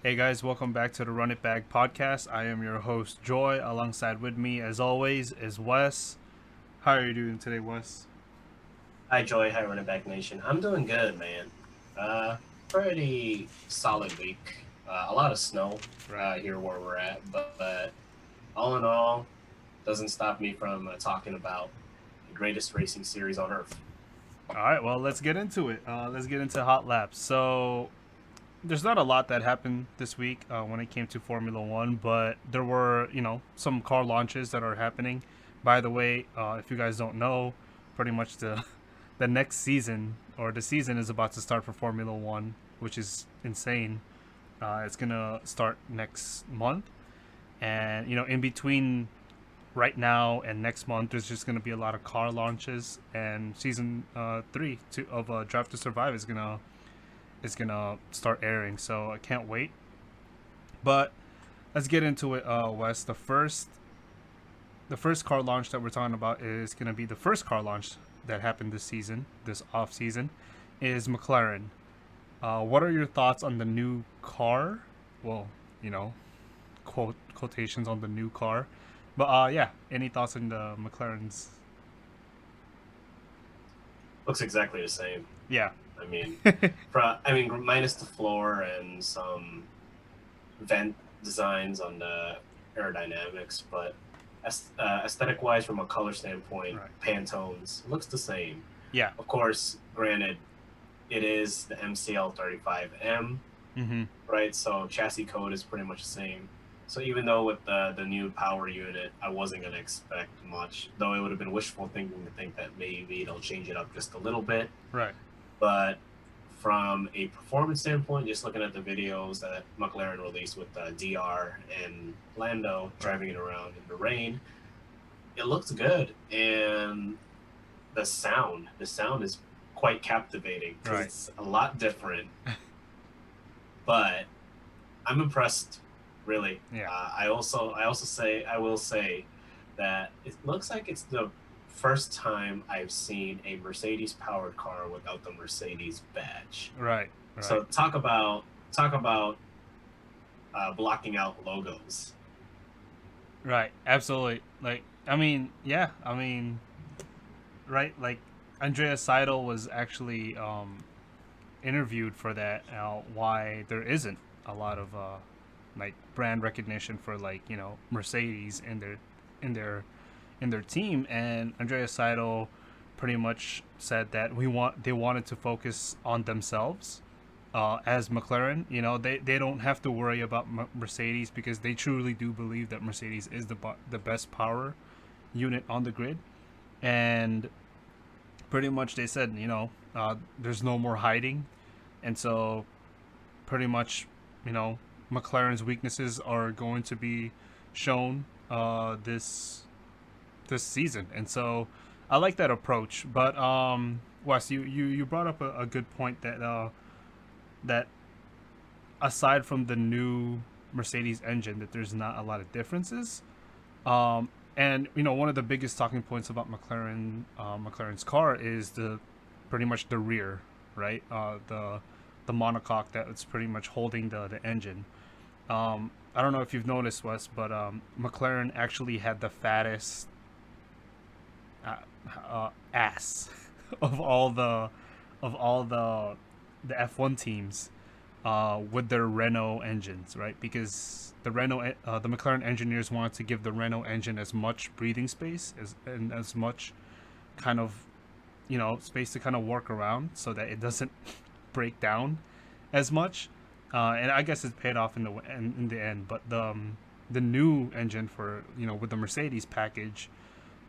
Hey guys, welcome back to the Run It Back podcast. I am your host Joy. Alongside with me, as always, is Wes. How are you doing today, Wes? Hi, Joy. Hi, Running Back Nation. I'm doing good, man. Pretty solid week. A lot of snow Right. here where we're at, but all in all, doesn't stop me from talking about the greatest racing series on earth. All right. Well, let's get into it. Let's get into hot laps. So, there's not a lot that happened this week when it came to Formula One, but there were, some car launches that are happening. By the way, if you guys don't know, pretty much the the next season or the season is about to start for Formula One, which is insane. It's gonna start next month, and in between right now and next month, there's just gonna be a lot of car launches, and season three of Drive to Survive is gonna start airing. So I can't wait. But let's get into it, Wes. The first car launch that we're talking about is gonna be the first car launch that happened this season, this off season, is McLaren. What are your thoughts on the new car? Well, quotations on the new car. But yeah, any thoughts on the McLarens? Looks exactly the same. Yeah. I mean, minus the floor and some vent designs on the aerodynamics, but aesthetic-wise, from a color standpoint, Right. Pantones looks the same. Yeah. Of course, granted, it is the MCL 35M, Mm-hmm. right? So chassis code is pretty much the same. So even though with the new power unit, I wasn't gonna expect much, though it would have been wishful thinking to think that maybe they'll change it up just a little bit. Right. But from a performance standpoint, just looking at the videos that McLaren released with DR and Lando Right. driving it around in the rain, it looks good, and the sound is quite captivating because Right. it's a lot different. But I'm impressed, really. Yeah. I will say that it looks like it's the first time I've seen a Mercedes powered car without the Mercedes badge. Right. Right. So talk about blocking out logos. Right. Absolutely. Like, I mean, yeah. I mean, right. Like, Andrea Seidel was actually interviewed for that. Why there isn't a lot of like brand recognition for, like, Mercedes in their team, and Andrea Seidel pretty much said that they wanted to focus on themselves as McLaren. They don't have to worry about Mercedes, because they truly do believe that Mercedes is the best power unit on the grid. And pretty much they said, there's no more hiding. And so pretty much, you know, McLaren's weaknesses are going to be shown this season. And so I like that approach. But Wes, you brought up a good point that aside from the new Mercedes engine, that there's not a lot of differences. And one of the biggest talking points about McLaren's car is the pretty much the rear, right? The monocoque that's pretty much holding the engine. I don't know if you've noticed, Wes, but McLaren actually had the fattest ass of all the F1 teams with their Renault engines, right? Because the McLaren engineers wanted to give the Renault engine as much breathing space and as much kind of space to kind of work around, so that it doesn't break down as much. And I guess it's paid off in the end. But the new engine for with the Mercedes package,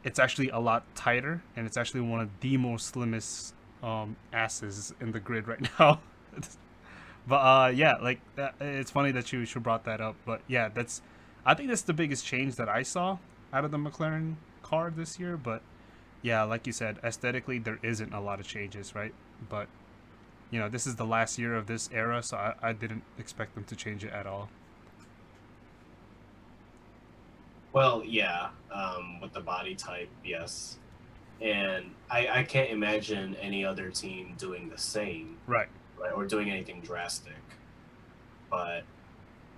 it's actually a lot tighter, and it's actually one of the most slimmest asses in the grid right now. But yeah, like it's funny that you brought that up. But yeah, I think that's the biggest change that I saw out of the McLaren car this year. But yeah, like you said, aesthetically there isn't a lot of changes, right? But this is the last year of this era, so I didn't expect them to change it at all. Well, yeah, with the body type, yes. And I can't imagine any other team doing the same, Right. right, or doing anything drastic. But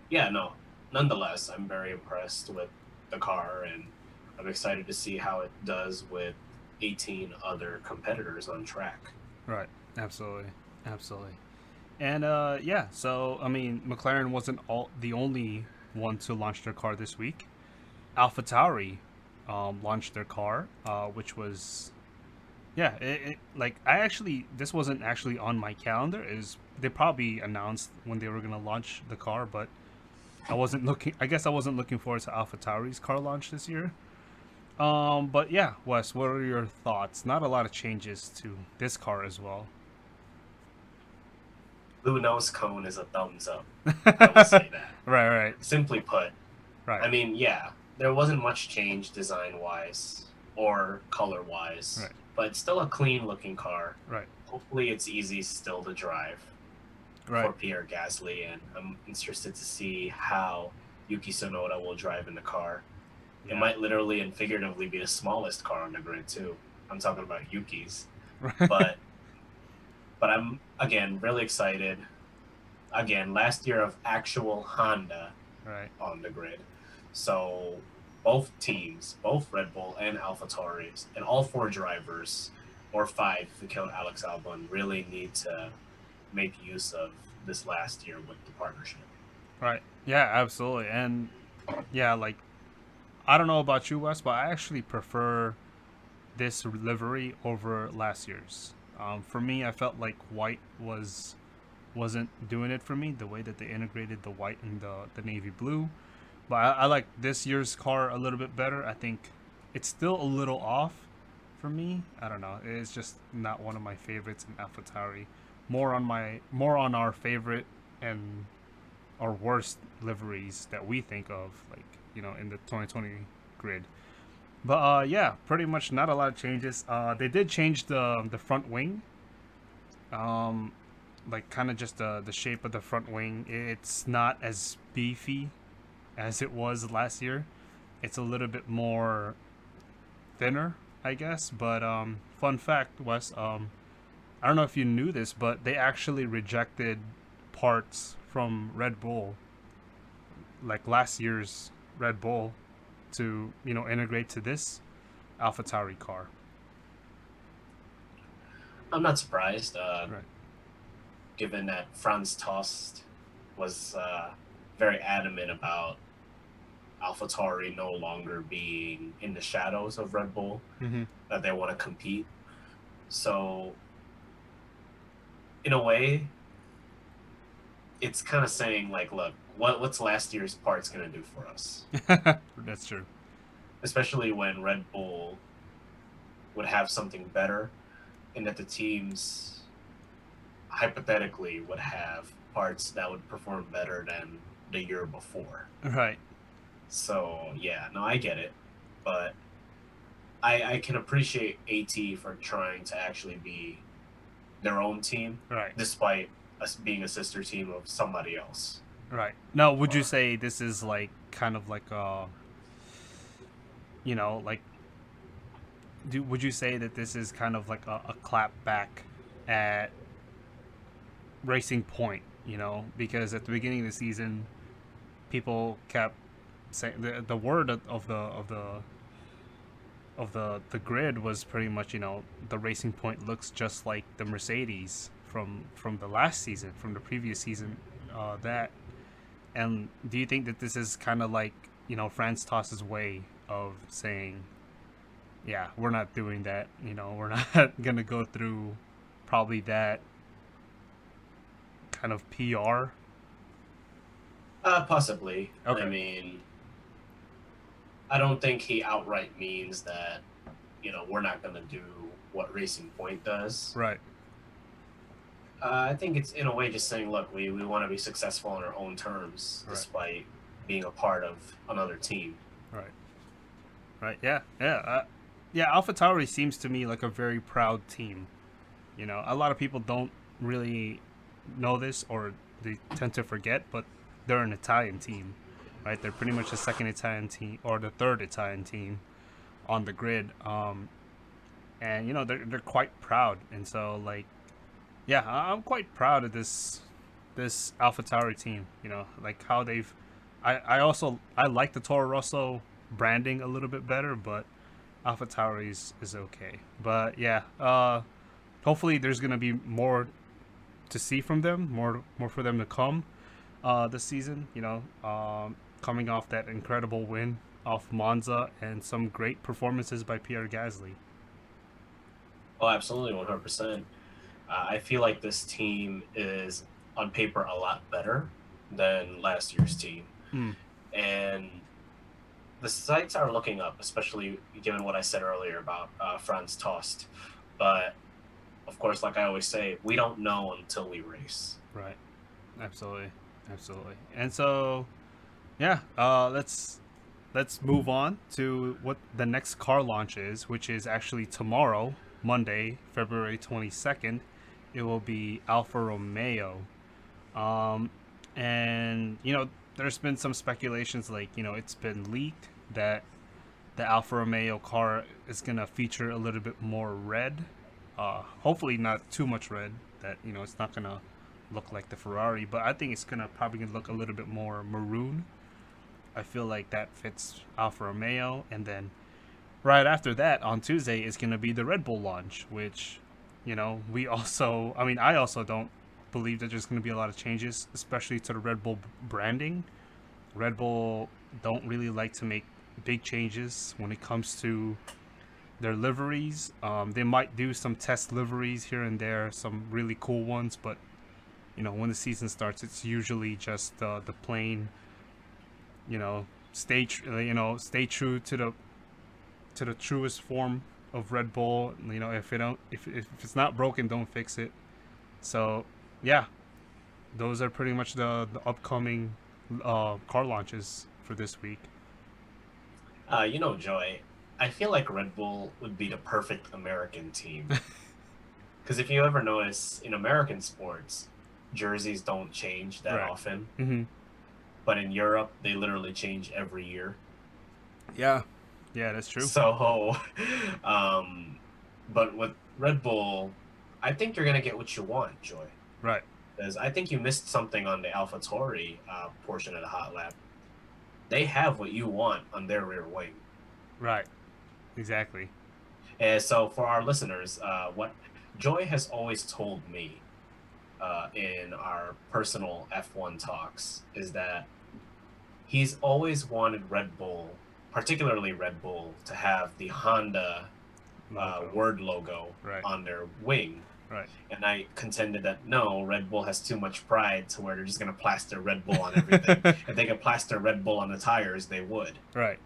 yeah, no. Nonetheless, I'm very impressed with the car, and I'm excited to see how it does with 18 other competitors on track. Right. Absolutely. Absolutely. And yeah, so I mean, McLaren wasn't all the only one to launch their car this week. AlphaTauri launched their car, which was yeah, like I actually this wasn't actually on my calendar. Is they probably announced when they were gonna launch the car, but I wasn't looking. I guess I wasn't looking forward to AlphaTauri's car launch this year. But yeah, Wes, what are your thoughts? Not a lot of changes to this car as well. Blue nose cone is a thumbs up. I will right, say that. right, Simply put, right, I mean, yeah, there wasn't much change design wise or color right, wise, but it's still a clean looking car. right, Hopefully, it's easy still to drive right. for Pierre Gasly, and I'm interested to see how Yuki Tsunoda will drive in the car. It Yeah. might literally and figuratively be the smallest car on the grid too. I'm talking about Yuki's, Right. but but I'm again really excited. Again, last year of actual Honda right. on the grid. So both teams, both Red Bull and AlphaTauris, and all four drivers, or five if we count Alex Albon, really need to make use of this last year with the partnership. Right. Yeah, absolutely. And yeah, like I don't know about you, Wes, but I actually prefer this livery over last year's. For me, I felt like white wasn't doing it for me. The way that they integrated the white and the navy blue, but I like this year's car a little bit better. I think it's still a little off for me. I don't know. It's just not one of my favorites in AlphaTauri. More on our favorite and our worst liveries that we think of, like in the 2020 grid. But yeah, pretty much not a lot of changes. They did change the front wing. Um, like kind of just the shape of the front wing. It's not as beefy as it was last year. It's a little bit more thinner, I guess. But fun fact, Wes. I don't know if you knew this, but they actually rejected parts from Red Bull, like last year's Red Bull, to integrate to this AlphaTauri car. I'm not surprised, Right. given that Franz Tost was very adamant about AlphaTauri no longer being in the shadows of Red Bull, Mm-hmm. that they want to compete. So, in a way, it's kind of saying like, look, what's last year's parts gonna do for us? That's true. Especially when Red Bull would have something better, and that the teams hypothetically would have parts that would perform better than the year before. Right. So yeah, no, I get it, but I can appreciate AT for trying to actually be their own team, Right. despite us being a sister team of somebody else. Right. Now, would you say this is like kind of like like would you say that this is kind of like a clap back at Racing Point? Because at the beginning of the season, people kept saying the word of the grid was pretty much the Racing Point looks just like the Mercedes from the last season, from the previous season. That and do you think that this is kind of like Franz Toss's way of saying, yeah, we're not doing that. We're not gonna go through probably that kind of PR. Possibly. I Okay. mean, I don't think he outright means that, we're not going to do what Racing Point does. Right. I think it's in a way just saying, look, we want to be successful on our own terms, Right. despite being a part of another team. Right. Right. Yeah. Yeah. Yeah. AlphaTauri seems to me like a very proud team. A lot of people don't really know this, or they tend to forget, but they're an Italian team, right? They're pretty much the second Italian team or the third Italian team on the grid. And they're quite proud, and so like, yeah, I'm quite proud of this this AlphaTauri team. You know, like how they've. I like the Toro Rosso branding a little bit better, but AlphaTauri is okay. But yeah, hopefully there's gonna be more to see from them, more for them to come this season. You know, coming off that incredible win off Monza and some great performances by Pierre Gasly. Oh, absolutely, 100%. I feel like this team is on paper a lot better than last year's team, Mm, and the sites are looking up, especially given what I said earlier about Franz Tost. But of course, like I always say, we don't know until we race. right. Absolutely. Absolutely. And so, yeah, let's move on to what the next car launch is, which is actually tomorrow, Monday, February 22nd. It will be Alfa Romeo. Um, and, you know, there's been some speculations, like, you know, it's been leaked that the Alfa Romeo car is going to feature a little bit more red. Hopefully, not too much red, that, you know, it's not going to look like the Ferrari, but I think it's going to probably look a little bit more maroon. I feel like that fits Alfa Romeo. And then right after that, on Tuesday, is going to be the Red Bull launch, which, you know, I also don't believe that there's going to be a lot of changes, especially to the Red Bull branding. Red Bull don't really like to make big changes when it comes to their liveries. They might do some test liveries here and there, some really cool ones, but you know, when the season starts, it's usually just the plain, you know, stay true to the truest form of Red Bull. You know, if it's not broken, don't fix it. So, yeah, those are pretty much the upcoming car launches for this week. Joy, I feel like Red Bull would be the perfect American team. Because if you ever notice, in American sports, jerseys don't change that Right. often. Mm-hmm. But in Europe, they literally change every year. Yeah. Yeah, that's true. So, um, but with Red Bull, I think you're gonna get what you want, Joy. Right. Because I think you missed something on the AlphaTauri portion of the hot lap. They have what you want on their rear wing. Right. Exactly. And so, for our listeners, what Joy has always told me in our personal F1 talks is that he's always wanted Red Bull, particularly Red Bull, to have the Honda word logo Right. on their wing. Right. And I contended that no, Red Bull has too much pride to where they're just going to plaster Red Bull on everything. If they could plaster Red Bull on the tires, they would. Right.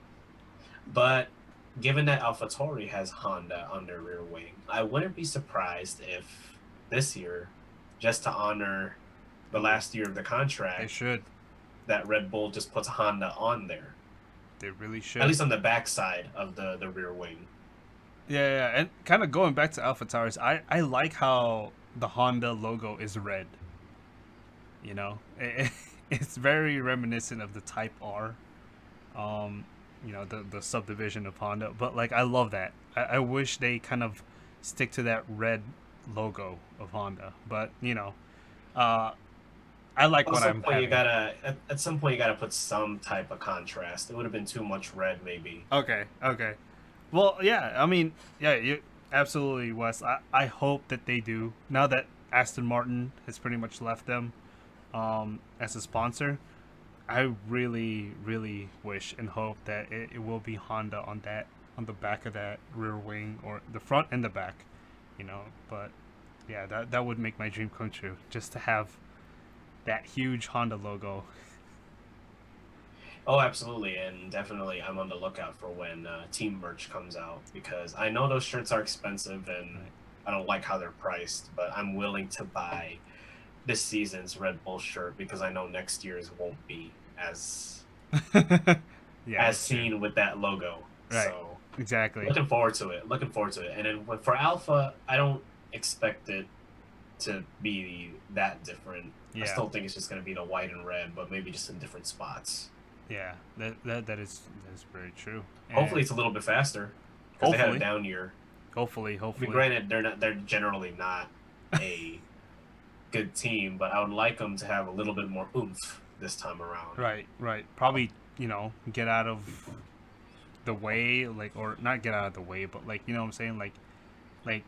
But given that AlphaTauri has Honda on their rear wing, I wouldn't be surprised if this year, just to honor the last year of the They contract, should. that Red Bull just puts Honda on there. They really should. At least on the backside of the rear wing. Yeah, and kind of going back to AlphaTauri's, I like how the Honda logo is red. You know, it's very reminiscent of the Type R, um, you know, the subdivision of Honda. But like, I love that. I wish they kind of stick to that red logo of Honda. But you know, uh, I like At what some I'm point, having. at some point you gotta put some type of contrast. It would have been too much red, maybe. Okay, okay. Well, yeah, I mean, yeah, you absolutely, Wes. I hope that they do. Now that Aston Martin has pretty much left them as a sponsor, I really, really wish and hope that it will be Honda on the back of that rear wing, or the front and the back, you know. But yeah, that would make my dream come true, just to have that huge Honda logo. Oh, absolutely, and definitely, I'm on the lookout for when team merch comes out because I know those shirts are expensive and Right. I don't like how they're priced, but I'm willing to buy this season's Red Bull shirt because I know next year's won't be Yeah, as that's true. seen with that logo. Right. So Exactly. looking forward to it. Looking forward to it. And then for Alpha, I don't expect it to be that different. I Yeah. still think it's just going to be the white and red, but maybe just in different spots. Yeah, that is very true. Hopefully, And it's a little bit faster because they had a hopefully, down year. I mean, hopefully. granted, they're generally not a good team, but I would like them to have a little bit more oomph this time around. Right, right. Probably, get out of the way, like, or not get out of the way, but like, you know what I'm saying, like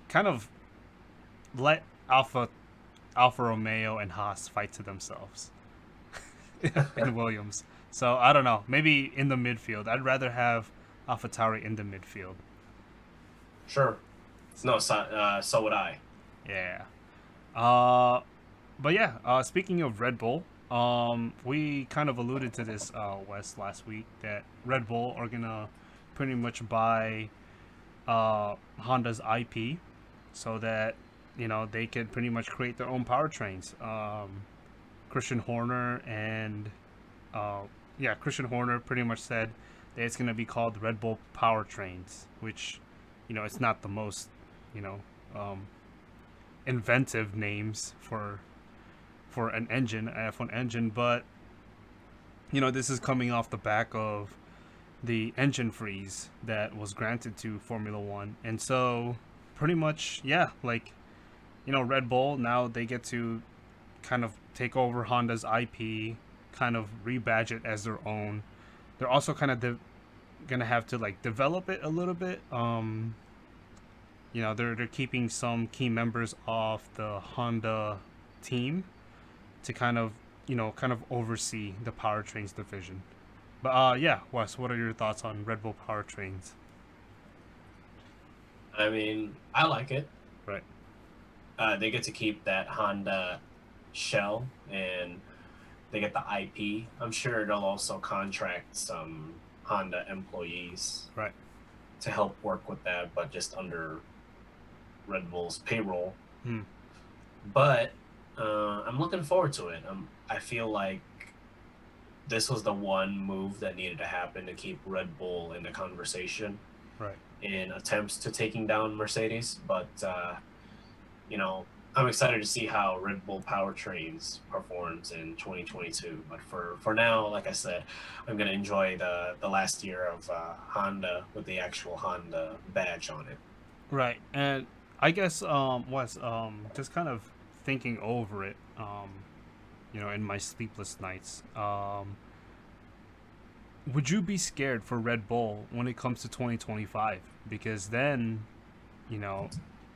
kind of let Alfa Romeo and Haas fight to themselves and Williams. So I don't know. Maybe in the midfield. I'd rather have AlphaTauri in the midfield. Sure. So No, so would I. yeah. Uh, but yeah. Speaking of Red Bull, we kind of alluded to this, Wes, last week that Red Bull are gonna pretty much buy Honda's IP, so that they could pretty much create their own powertrains. Christian Horner and Christian Horner pretty much said that it's going to be called Red Bull Powertrains, which it's not the most you know um, inventive names for an engine, an F1 engine, but this is coming off the back of the engine freeze that was granted to Formula One, and so pretty much, yeah, like Red Bull now they get to kind of take over Honda's IP, kind of rebadge it as their own. They're also kind of gonna have to like develop it a little bit. They're keeping some key members off the Honda team to kind of oversee the powertrains division. But yeah, Wes, what are your thoughts on Red Bull powertrains? I mean, I like it. Right. They get to keep that Honda shell, and they get the IP. I'm sure they'll also contract some Honda employees Right. to help work with that, but just under Red Bull's payroll. Hmm. But I'm looking forward to it. I feel like this was the one move that needed to happen to keep Red Bull in the conversation Right. in attempts to taking down Mercedes. But I'm excited to see how Red Bull Powertrains performs in 2022. But for now, like I said, I'm gonna enjoy the last year of Honda with the actual Honda badge on it. Right. And I guess Wes, just kind of thinking over it, in my sleepless nights, would you be scared for Red Bull when it comes to 2025? Because then, you know,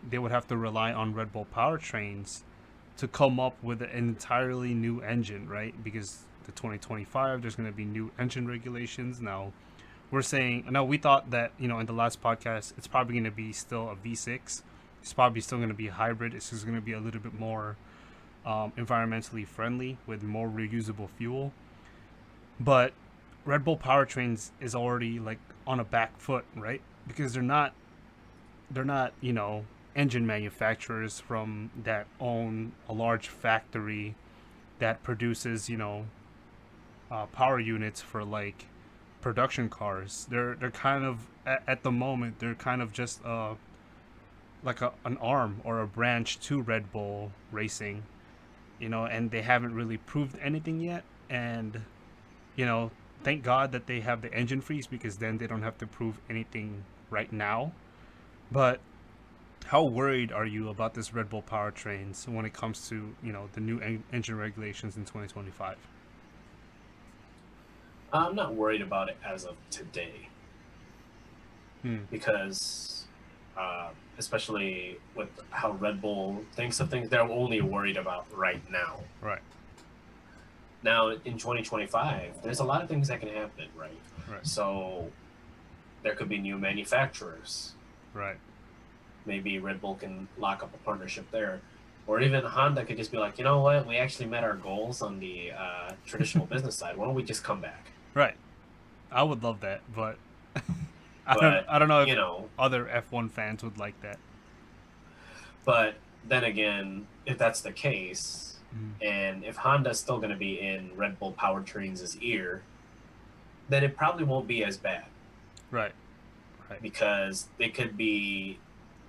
they would have to rely on Red Bull powertrains to come up with an entirely new engine, right? Because the 2025, there's going to be new engine regulations. Now, we thought that, in the last podcast, it's probably going to be still a V6. It's probably still going to be a hybrid. It's just going to be a little bit more environmentally friendly with more reusable fuel. But Red Bull powertrains is already like on a back foot, right? Because they're not engine manufacturers from that own a large factory that produces power units for like production cars. They're kind of at the moment they're kind of just like an arm or a branch to Red Bull Racing, and they haven't really proved anything yet. And thank God that they have the engine freeze, because then they don't have to prove anything right now. But how worried are you about this Red Bull powertrains when it comes to the new engine regulations in 2025? I'm not worried about it as of today because, especially with how Red Bull thinks of things, they're only worried about right now. Right. Now, in 2025, there's a lot of things that can happen, right? Right. So there could be new manufacturers. Right. Maybe Red Bull can lock up a partnership there. Or even Honda could just be like, you know what, we actually met our goals on the traditional business side. Why don't we just come back? Right. I would love that, but But, I don't know if you know, other F1 fans would like that. but then again, if that's the case, and if Honda's still going to be in Red Bull Powertrains' ear, then it probably won't be as bad. Right. Right. Because they could be.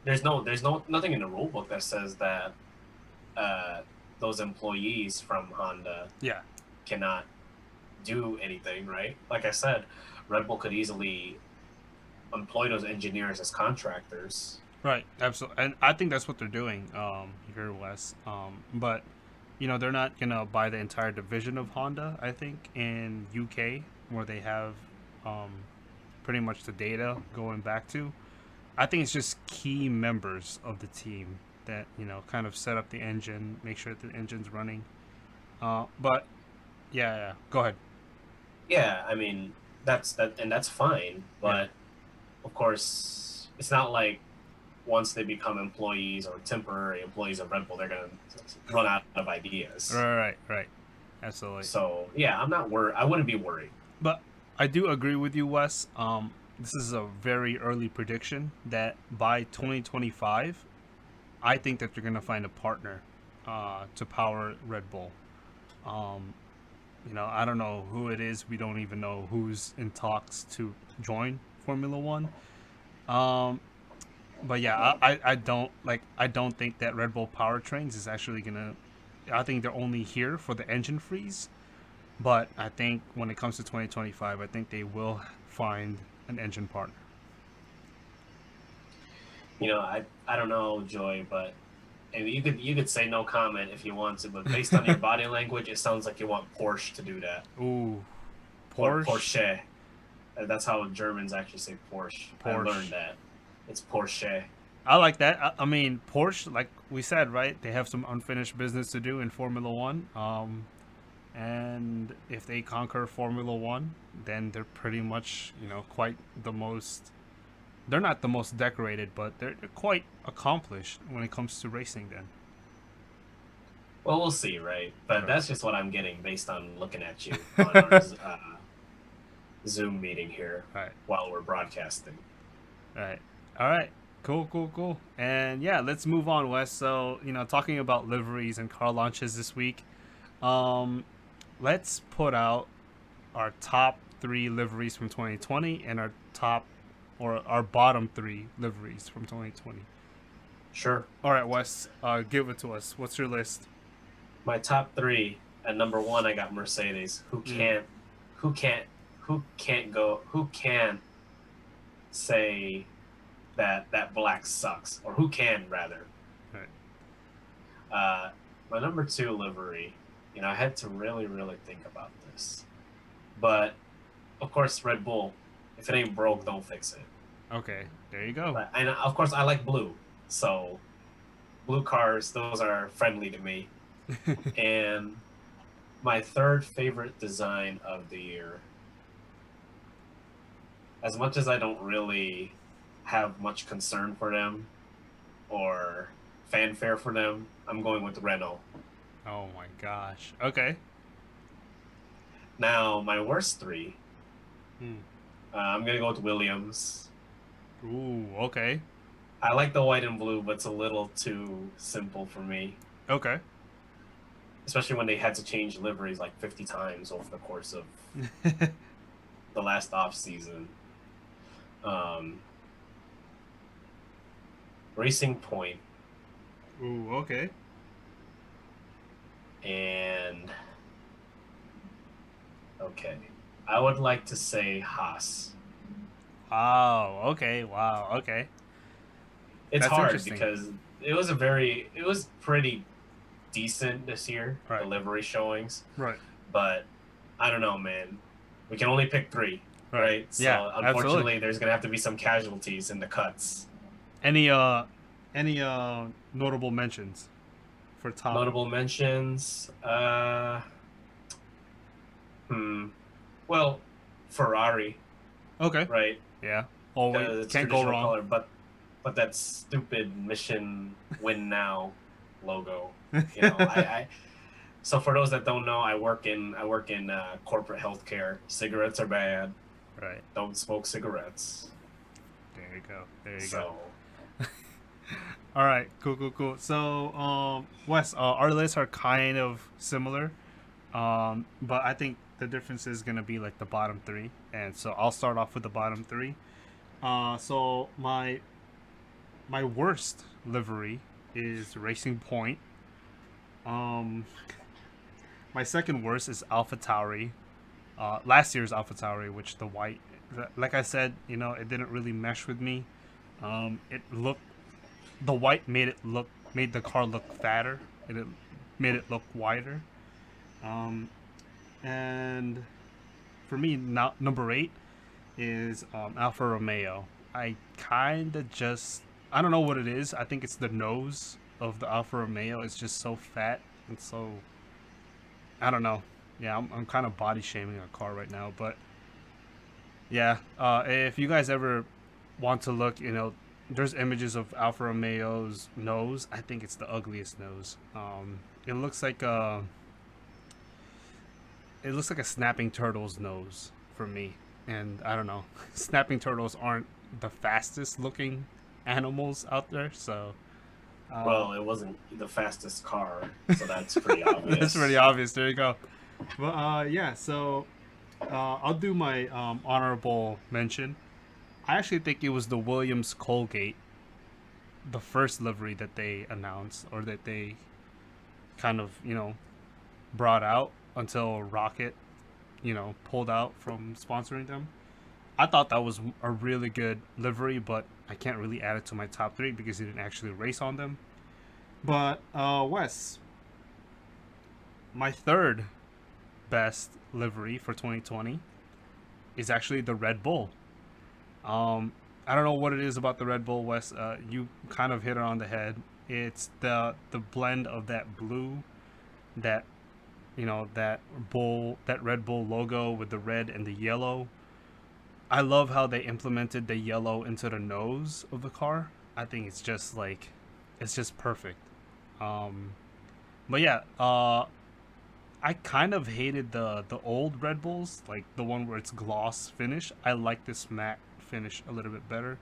There's nothing in the rule book that says that those employees from Honda Yeah. cannot do anything, right? Like I said, Red Bull could easily employ those engineers as contractors. Right. Absolutely. And I think that's what they're doing here, Wes. But they're not gonna buy the entire division of Honda. I think in UK where they have um, pretty much the data going back to. I think it's just key members of the team that kind of set up the engine, make sure that the engine's running. But yeah, go ahead. Yeah, I mean and that's fine, Yeah. but of course it's not like once they become employees or temporary employees of Red Bull, they're gonna run out of ideas. Right. Absolutely. So yeah, I'm not worried. I wouldn't be worried. But I do agree with you, Wes. This is a very early prediction that by 2025, I think that you're going to find a partner to power Red Bull. Um, I don't know who it is. We don't even know who's in talks to join Formula One. Um, but yeah, I don't think that Red Bull Powertrains is actually gonna. I think they're only here for the engine freeze. But I think when it comes to 2025, I think they will find an engine partner. I don't know, Joy, but and you could say no comment if you want to, but based on your body language, it sounds like you want Porsche to do that. Ooh, Or Porsche. Porsche. That's how Germans actually say Porsche. I learned that. It's Porsche. I like that. I mean, Porsche, like we said, right? They have some unfinished business to do in Formula One. And if they conquer Formula One, then they're pretty much, quite the most. They're not the most decorated, but they're quite accomplished when it comes to racing. Then. Well, we'll see, right? But Right. that's just what I'm getting based on looking at you on our Zoom meeting here Right. while we're broadcasting. Right. All right. Cool. And yeah, let's move on, Wes. So, talking about liveries and car launches this week, um, let's put out our top three liveries from 2020 and our bottom three liveries from 2020. Sure. All right, Wes, give it to us. What's your list? My top three at number one, I got Mercedes. Mm. Who can say that black sucks, or who can rather? Right. My number two livery. I had to really, really think about this, but of course, Red Bull. If it ain't broke, don't fix it. Okay, there you go. And of course, I like blue, so blue cars, those are friendly to me. And my third favorite design of the year, as much as I don't really have much concern for them or fanfare for them, I'm going with Renault. Oh my gosh. Okay. Now, my worst three, Hmm. I'm going to go with Williams. Ooh, okay. I like the white and blue, but it's a little too simple for me, Okay. especially when they had to change liveries like 50 times over the course of the last off season. Um, Racing Point Ooh, okay. and okay, I would like to say Haas. Wow. Okay. Wow. Okay. It's That's hard interesting. because it was pretty decent this year, the Right. livery showings, Right. but I don't know, man. We can only pick three, Right. right? Yeah. So Absolutely. unfortunately, there's gonna have to be some casualties in the cuts. Any notable mentions for top? Notable mentions. Well, Ferrari, Okay. right? Yeah. Oh, we Because it's can't go traditional wrong. color, but that stupid mission win now logo. I so for those that don't know, I work in corporate healthcare. Cigarettes are bad. Right. Don't smoke cigarettes. There you go. There you go. So All right. Cool. So, Wes, our lists are kind of similar, but I think the difference is gonna be like the bottom three, and so I'll start off with the bottom three. So my worst livery is Racing Point. Um, my second worst is AlphaTauri. Last year's AlphaTauri, which the white, like I said, it didn't really mesh with me. It looked the white made the car look fatter. made it look wider. Um, and for me, now number 8 is Alfa Romeo. I kind of just I don't know what it is. I think it's the nose of the Alfa Romeo. It's just so fat and so I don't know. Yeah, I'm kind of body shaming a car right now, but yeah. If you guys ever want to look, there's images of Alfa Romeo's nose. I think it's the ugliest nose. It looks like a snapping turtle's nose for me. And I don't know, snapping turtles aren't the fastest looking animals out there, so Well, it wasn't the fastest car, so that's pretty obvious. that's pretty obvious. There you go. But yeah, so I'll do my honorable mention. I actually think it was the Williams Colgate, the first livery that they announced or that they kind of brought out until Rocket pulled out from sponsoring them. I thought that was a really good livery, but I can't really add it to my top 3 because he didn't actually race on them. But Wes, my third best livery for 2020 is actually the Red Bull. I don't know what it is about the Red Bull, Wes. You kind of hit it on the head. It's the blend of that blue, that that Red Bull logo with the red and the yellow. I love how they implemented the yellow into the nose of the car. I think it's just perfect. Um, but yeah, I kind of hated the old Red Bulls, like the one where it's gloss finish. I like this matte finish a little bit better.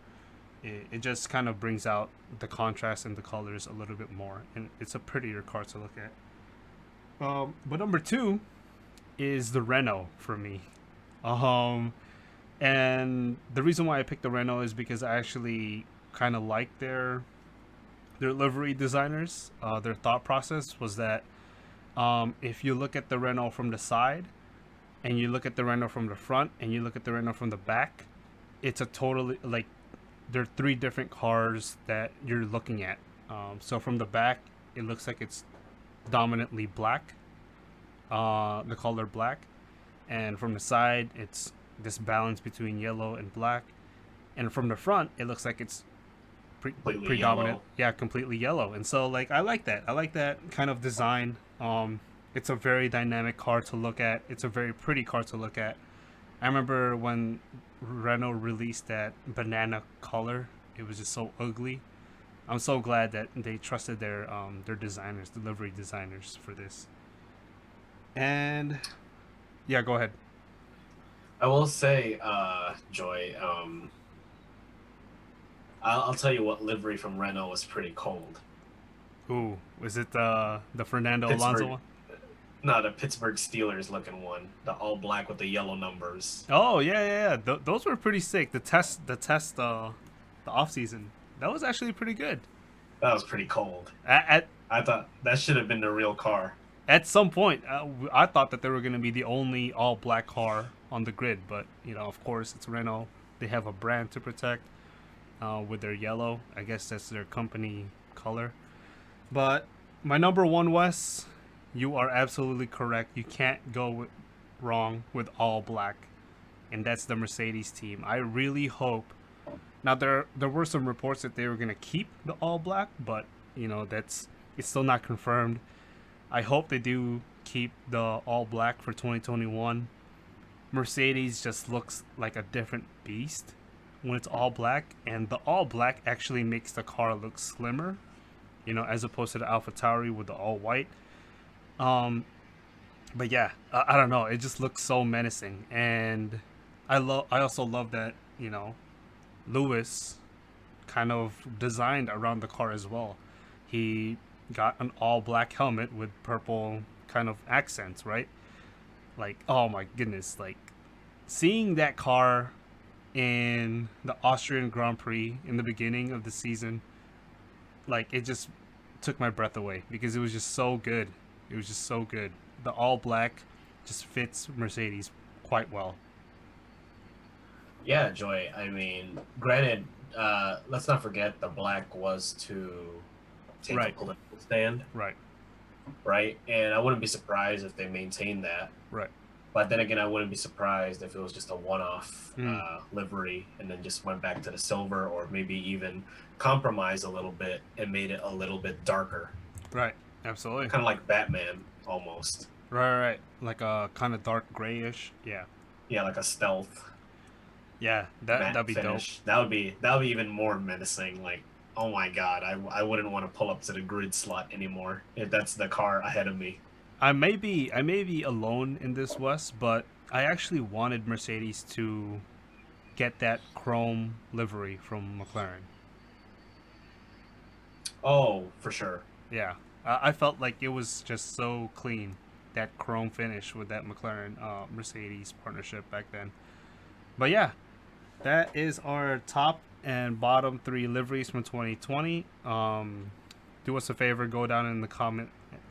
It just kind of brings out the contrast and the colors a little bit more, and it's a prettier car to look at. But number 2 is the Renault for me. Um, and the reason why I picked the Renault is because I actually kind of like their livery designers. Their thought process was that if you look at the Renault from the side, and you look at the Renault from the front, and you look at the Renault from the back, it's a totally like there are 3 different cars that you're looking at. So from the back, it looks like it's dominantly black, the color black, and from the side, it's this balance between yellow and black, and from the front, it looks like it's predominant, yellow. yeah, completely yellow. And so like I like that. I like that kind of design. It's a very dynamic car to look at. It's a very pretty car to look at. I remember when Renault released that banana color, it was just so ugly. I'm so glad that they trusted their designers, delivery designers, for this. And yeah, go ahead. I will say, Joy, I'll tell you what livery from Renault was pretty cold. Ooh, was it the Fernando Alonso Pittsburgh, one? no, the Pittsburgh Steelers looking one, the all black with the yellow numbers. Oh yeah, yeah, yeah. Those were pretty sick. The off season, that was actually pretty good. That was pretty cold. At I thought that should have been the real car. at some point, I thought that they were gonna be the only all black car on the grid, but of course, it's Renault. They have a brand to protect with their yellow. I guess that's their company color. But my number 1, Wes, you are absolutely correct. You can't go wrong with all black, and that's the Mercedes team. I really hope. Now there were some reports that they were gonna keep the all black, but that's it's still not confirmed. I hope they do keep the all black for 2021. Mercedes just looks like a different beast when it's all black, and the all black actually makes the car look slimmer, as opposed to the Alpha Tauri with the all white. Um, but yeah, I don't know. It just looks so menacing, and I also love that Lewis kind of designed around the car as well. He got an all black helmet with purple kind of accents, right? Like, oh my goodness, like seeing that car in the Austrian Grand Prix in the beginning of the season, like it just took my breath away because it was just so good. It was just so good. The all black just fits Mercedes quite well. Yeah, Joy. I mean, granted, let's not forget the black was to take Right. a political stand. Right. right? And I wouldn't be surprised if they maintained that. Right. But then again, I wouldn't be surprised if it was just a one-off Mm. livery and then just went back to the silver, or maybe even compromised a little bit and made it a little bit darker, Right. Absolutely. kind of like Batman almost. Right. Like a kind of dark grayish. Yeah. Yeah, like a stealth Yeah. matte That'd be dope. finish. That would be even more menacing. Like, oh my god, I wouldn't want to pull up to the grid slot anymore if that's the car ahead of me. I may be alone in this, Wes, but I actually wanted Mercedes to get that chrome livery from McLaren. Oh, for sure. Yeah, I felt like it was just so clean, that chrome finish with that McLaren Mercedes partnership back then. But yeah, that is our top and bottom three liveries from 2020. Do us a favor, go down in the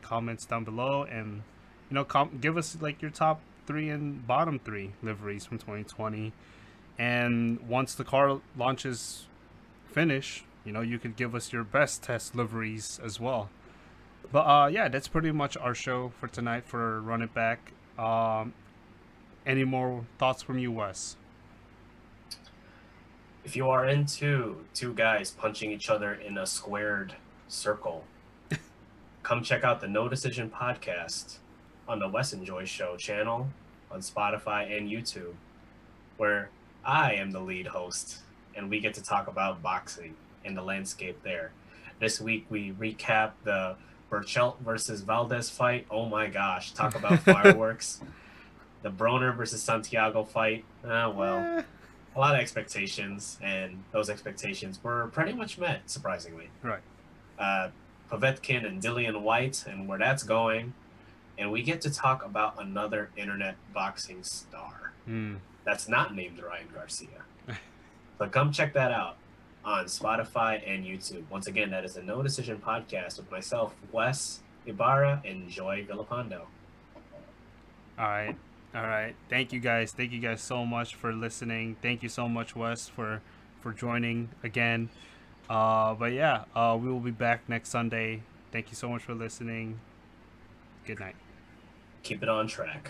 comments down below, and give us like your top three and bottom three liveries from 2020. And once the car launches finish, you could give us your best test liveries as well. But yeah, that's pretty much our show for tonight for Run It Back. Any more thoughts from you, Wes? If you are into two guys punching each other in a squared circle, come check out the No Decision podcast on the Wes Enjoy Show channel on Spotify and YouTube, where I am the lead host and we get to talk about boxing and the landscape there. This week we recap the Burchelt versus Valdez fight. Oh my gosh, talk about fireworks. The Broner versus Santiago fight. Well, Eh, a lot of expectations, and those expectations were pretty much met, surprisingly. right. Uh, Povetkin and Dillian White, and where that's going. And we get to talk about another internet boxing star Mm. that's not named Ryan Garcia. But come check that out on Spotify and YouTube. Once again, that is the No Decision podcast with myself, Wes Ibarra, and Joy Villapando. All right. All right. Thank you guys. Thank you guys so much for listening. Thank you so much, Wes, for joining again. But yeah, we will be back next Sunday. Thank you so much for listening. Good night. Keep it on track.